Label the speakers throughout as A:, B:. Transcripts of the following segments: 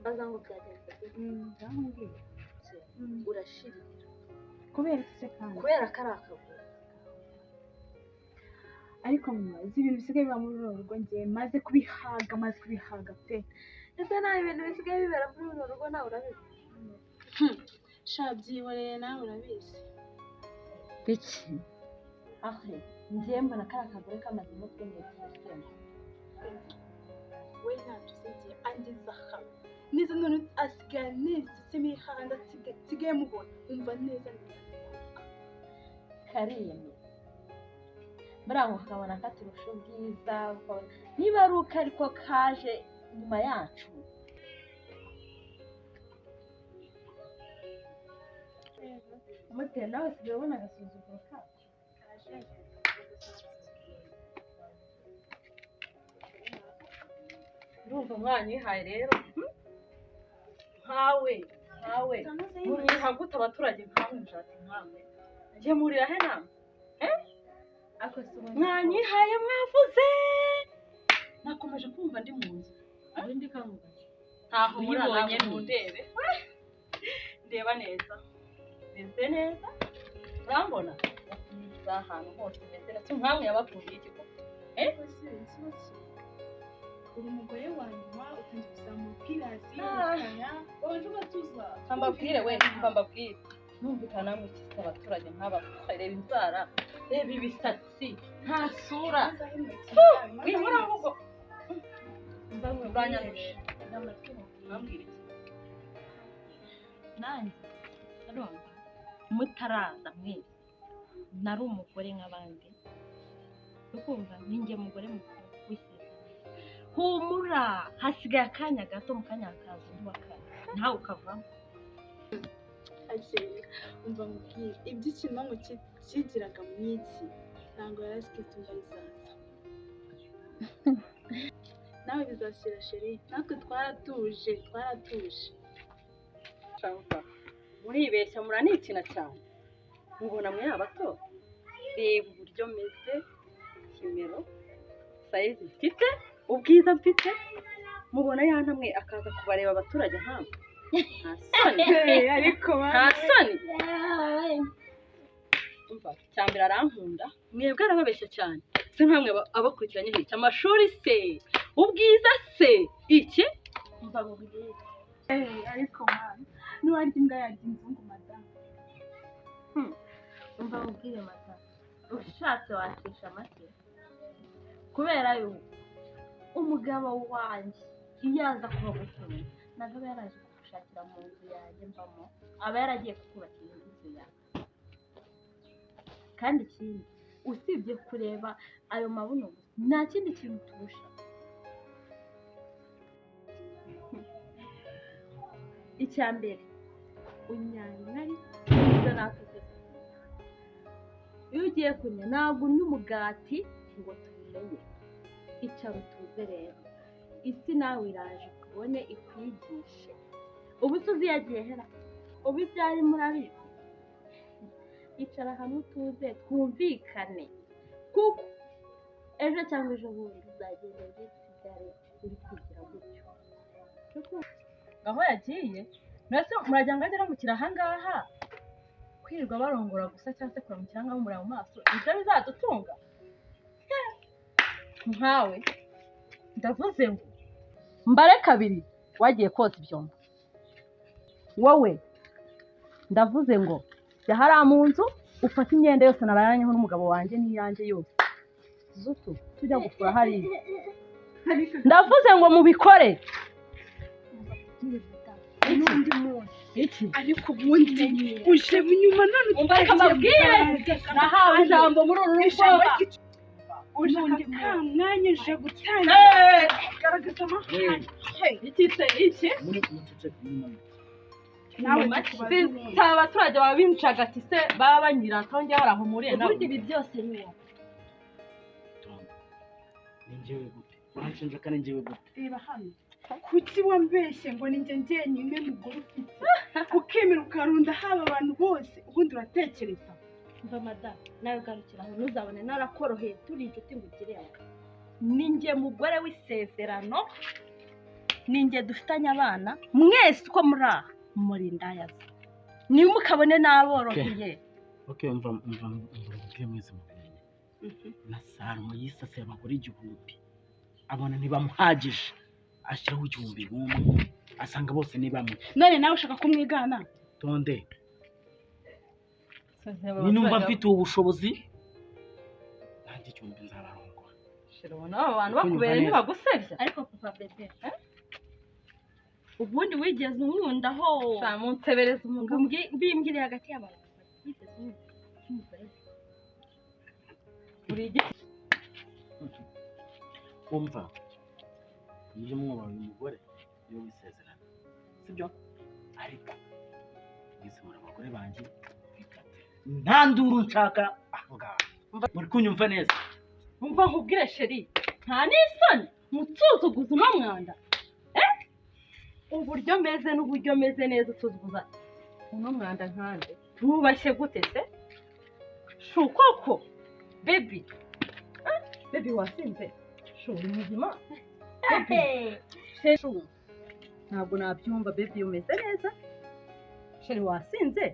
A: mbaza ngo byagenze
B: ndamubwiye
A: urashirira
B: kubera se kandi
A: kubera ko ari akaguru
B: ariko muzi ibintu bisigaye biba muri uru rugo ngiye maze kubihaga pe
A: ese nta ibintu bisigaye bibera muri uru rugo nawe urabizi
B: sha byihoreye nawe urabizi
A: biki ahe ngiye mbona kari akagore k'amazina tw'imyaka
B: we ntacyo usigiye angiza hano neza none asigaye neza imihanda nsigaye mubona umva neza
A: kariyemo buriya ukabona katurusha ubwiza niba ari uko ariko kaje nyuma yacu mutera nawe sigaye ubona agasuzuguro kacu urumva umwana yihaye rero nkawe muriha gute abaturage nkawe njati nkawe ngemurira he namwe mwanyihaye mwavuze nakomeje kumva ndi mu nzu ubundi kanguka ntaho murabonye mundebe ndeba neza meze neza urambona za ahantu hose meze neza nkamwe yabafungiye iki koko
B: uri umugore wa nyuma utangiye kuzamura ubwirasi ukanya waje ugatuza
A: mbabwire numvikana namwe ukisa abaturage nk'aba reba inzara reba ibisatsi nta sura wihora ahubwo uranyarusha mwambwire iki nanjye arumva mutaraza mwese nari umugore nk'abandi ukumva ninjye mugore mukuru humura hasigaye akanya gato mu kanya hakaza undi wa kane ntawe ukavamo
B: umva mubwire iby'ikimangu kigiraga mu minsi ntabwo yari azi ko itumba rizaza nawe bizashyira sheri natwe twaratuje
A: muribeshya muranikina cyane mubona mwe abato reba uburyo meze kimero sayizi mfite ubwiza mfite mubona yantamwe akaza kubareba abaturage nkamwe nta soni nta soni umva cyambere arankunda mwebwe arababeshya cyane se nkamwe abakurikiranye hirya amashuri se ubwiza se iki umva mubwire
B: ariko mwana n'uwarya imbwa yarya inzungu madamu
A: umva mubwire madamu ushatse wakisha make kubera yuko umugabo wanjye iyo aza kuba gutumye ntabwo aba yaraje kugushakira mu nzu yanjye mbamo aba yaragiye kukubakira inzu yawe kandi ikindi usibye kureba ayo mabuno nta kindi kintu turusha icya mbere unyanyari ibyo natwe iyo ugiye kunywa ntabwo unywa umugati ngo tubimenye icara utuze rero isi nawe iraje kubone ikwigishe ubu tuzi yagiye hera ubu ibyari murabizi icara hamwe utuze twumvikane kuko ejo cyangwa ejo bundi uzagenda uzisigare uri kwigira gutyo aho yagiye mwese murajya ngo ajye aramukira ahangaha kwirirwa barongora gusa cyangwa se kuramukira ngaho mureba mu maso ibyo bizadutunga nkawe ndavuze ngo mbare kabiri wagiye koza ibyombo wowe ndavuze ngo jya hariya mu nzu ufate imyenda yose nararanyeho n'umugabo wanjye n'iyanjye yose zutu tujya gufura hariya ndavuze ngo mubikore
B: n'undi munsi
A: iki
B: ariko ubundi uje inyuma none
A: umbareka amabwire nahawe ijambo muri uru rugo
B: uje aka mwanya uje gutangira garagaza amahane
A: iki se iki nawe abaturage baba bincagati se baba banyirataho njye hari aho muriye nawe ibi byose ni wowe
C: ninjyewe gute uranshinja kandi njyewe gute
B: reba hano kuki wambeshye ngo ninjye njyenyine mugore ufite ukemera ukarunda haba abantu bose ubundi uratekereza
A: mva madamu nawe garukira aho ntuzabone narakoroheye turi inshuti ngo ugire ninjye mugore w'isezerano ninjye dufitanye abana mwese uko muri aha muri ndayaza nimukabone n'aboroheye.
C: Okay, umva mwese mubimenye. Na Salomo yisasiye abagore 1000 abona ntibamuhagije ashyiraho 1001 asanga bose ni bamwe.
B: none nawe ushaka kumwigana?
C: Tonde ni numva mfite ubushobozi nanjye 1000 nzabarongora.
A: Shirona abantu bakubere ntibagusebya. Ariko papa bebe ubundi wigeze umwundaho samunsebereza umugabo bimbwire hagati y'abantu wigeze umugore urige
C: umva niyo mwubaha umugore niyo wisezerana sibyo ariko mwese muri abagore banjye nta nduru nshaka ahangaha muri kunyumva neza.
A: umva nkubwire sheri nta n'isoni mutsuzuguza uno mwanda uburyo meze n'uburyo meze neza utuzuguza uno mwanda nkande wubashye gute se shukoko baby baby wasinze shuri muzima baby shu ntabwo nabyumva baby umeze neza sheri wasinze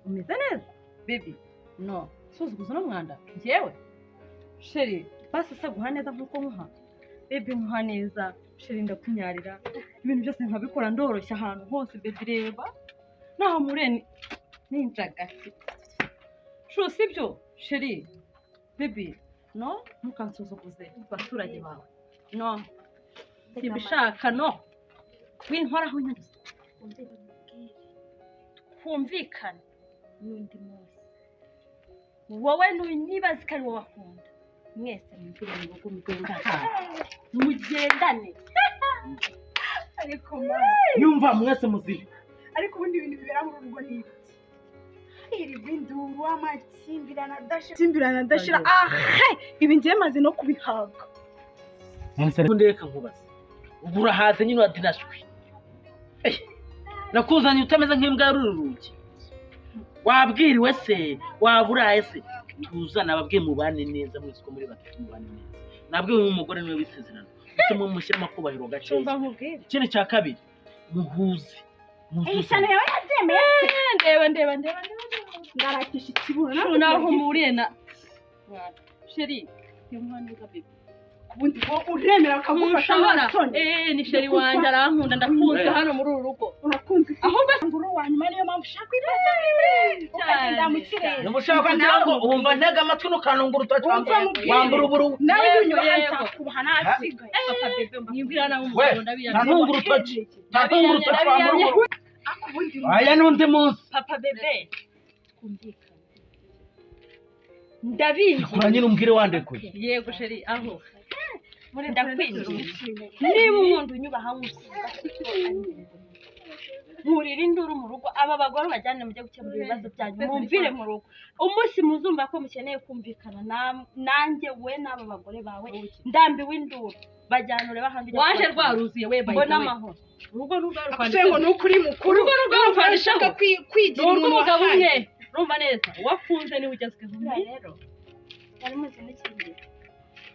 A: umeze neza baby no suzuguza uno mwanda njyewe sheri basi se guha neza nkuko nkuha baby nkuha neza sheri ndakunyarira ibintu byose nkabikora ndoroshya ahantu hose baby reba naho mureni ninjagati shu sibyo sheri baby no ntukansuzuguze abaturage bawe no sibishaka no winkoraho nyuze twumvikane n'undi munsi wowe ntunyibaze ko ari wowe akunda mwese mumvire mu rugo mugenda mugendane
B: ariko mama
C: Nyumva mwese muzima
B: ariko ubundi ibintu bibera mu rugo ni iki? Iri binduru amakimbirana adashira ibi ngiye maze no kubihaga.
C: ndeka nkubaza ubu urahaze nyine ati nashwi nakuzanye utameze nk'imbwa y'ururugi wabwiriwe se waburaye se tuzana ababwiye mubane neza mwese ko muri batatu mubane neza nabwiwe umugore niwe bisezerano ndetse mu mushyiramo kubahiro gace ikindi cya kabiri muhuze
B: Ishane yawe yabyemeye
A: ndeba
B: ngaratisha ikibuno
A: naho muriye na sheri y'umwana baby
B: ubundi wo uremera ukamufasha
A: amasoni ni sheri wanjye arankunda ndakunze hano muri uru rugo
B: urakunze
A: ahubwo
B: nguru wanyuma niyo mpamvu ushaka kwiteza ukagenda mu kirere
C: Numushaka kugira ngo ubumva ntega amatwi n'ukanunga urutoki wambura uburu
B: nawe unyura nzakubaha nasigaye
A: papa bebe mbwira nawe umugabo ndabiya
C: ntanunga urutoki wambura uburu aya n'undi munsi
A: papa bebe twumvikane ndabizi
C: uranyine umbwire wandekuye
A: yego sheri aho ndakwinjiye niba umuntu unyubaha nkurira induru mu rugo aba bagore bajyane mujye gukemura ibibazo byanyu mumvire mu rugo umunsi muzumva ko mukeneye kumvikana nanjye we n'aba bagore bawe ndambiwe induru bajyana ureba ahandi waje rwaruzuye we mbona amahoro urugo
B: rw'urwanditse ngo ni ukuri mukuru
A: urugo rw'urwanditse
B: kwigira
A: umugabo umwe urumva neza wafunze niwe ugezweho
D: rero yari muzi n'ikindi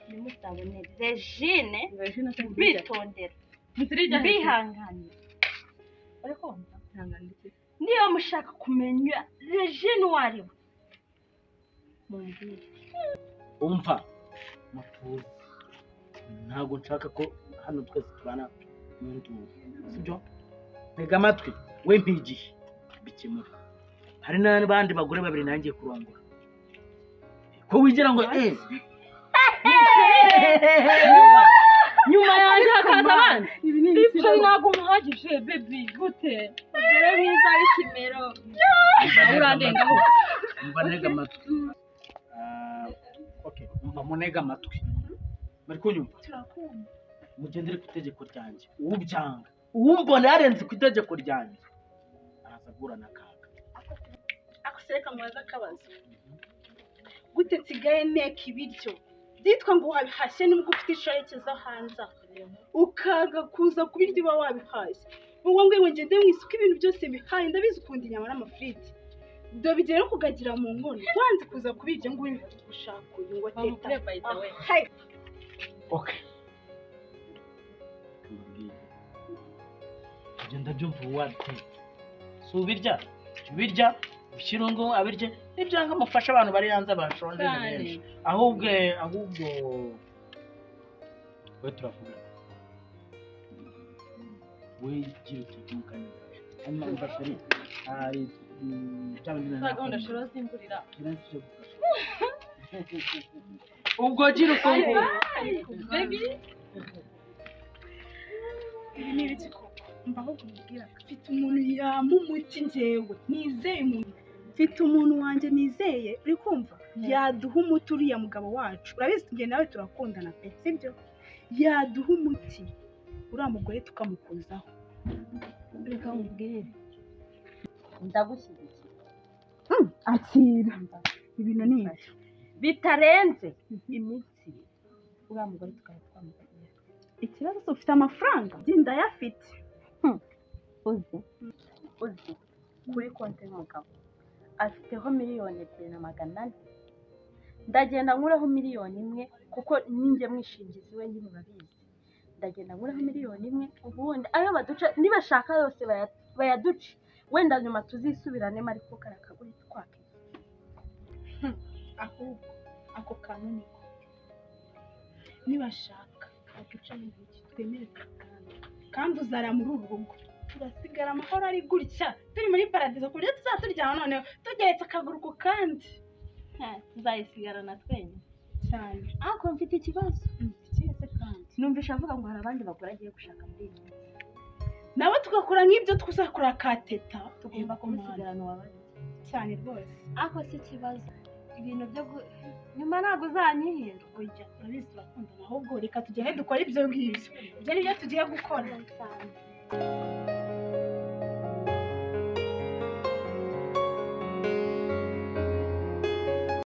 D: nimusabonere Regine bitondera bihangane ariko niyo mushaka kumenya Regine uwo ari we mumbwire
C: umva mutuze ntabwo nshaka ko hano twese tubana mu nduru sibyo ntega amatwi we mpigiye bikemura hari n'abandi bagore babiri nangiye kurongora ko wigira ngo
A: nyuma yanjye hakaza abandi ibyo ntabwo umuhagije bebi gute dore mwiza w'ikimero urandengaho
C: umva ntega amatwi okay umva munega amatwi bari kunyumva mugendere ku itegeko ryanjye ubyanga uwumbona yarenze ku itegeko ryanjye araza guhura n'akaga
B: akosereka mubaza akabazo gute nsigaye nteka ibiryo byitwa ngo wabihashye nubwo ufite ishoreke zo hanze ukaga kuza kubirya uba wabihashye ubwo ngo ngende mu isuku ibintu byose bihaye ndabizi ukunda inyama n'amafiriti ibyo bigera kugagira mu nkono wanze kuza kubirya ngo uri gushaka uyu ngo teta
C: okay ibyo ndabyumva watetse si ubirya ubirya ikirungo abirye n'ibyanga mufasha abantu bari hanze bashonje ni benshi ahubwo we turavuga we gira uteke mu kanya gaje hanyuma mfasha ari cyangwa
A: nta gahunda shiro simburira
C: ubwo gira ukuntu
A: baby
B: ibi ni ibiki koko mbaho kumubwira mfite umuntu yamumuti njyewe nizeye umuntu mfite umuntu wanjye nizeye uri kumva yaduha umuti uriya mugabo wacu urabizi njye nawe turakundana pe sibyo yaduha umuti uriya mugore tukamukuzaho
A: reka nkubwire ndagushyigikiye
B: akira ibintu ni ibi
A: bitarenze iminsi uriya mugore tukaba twamubwira
B: ikibazo ufite amafaranga ndayafite
A: uzi kuri konti y'umugabo afiteho 2,200,000 ndagenda nkuraho 1,000,000 kuko ninjye mwishingizi we nyine urabizi ndagenda nkuraho 1,000,000 ubundi ayo baduca nibashaka yose bayaduce wenda nyuma tuzisubiranemo ariko karakaguri twake
B: ahubwo ako kantu niko nibashaka baduca n'ibiki twemere kandi uzara muri uru rugo turasigara amahoro ari gutya turi muri paradizo ku buryo tuzaturyama noneho tugeretse akaguru ku kandi
A: tuzayisigarana twenyine
B: cyane
A: ariko mfite ikibazo
B: ikiretse kandi
A: numvisha avuga ngo hari abandi bagore agiye gushaka muri iyi minsi
B: nabo tugakora nk'ibyo twuzakora kateta
A: tugomba kumusigarana uwabari
B: cyane rwose
A: ariko si ikibazo ibintu byo nyuma ntabwo uzanyihira
B: ujya urabizi turakundana ahubwo reka tugende dukore ibyo ngibyo ibyo ni byo tugiye gukora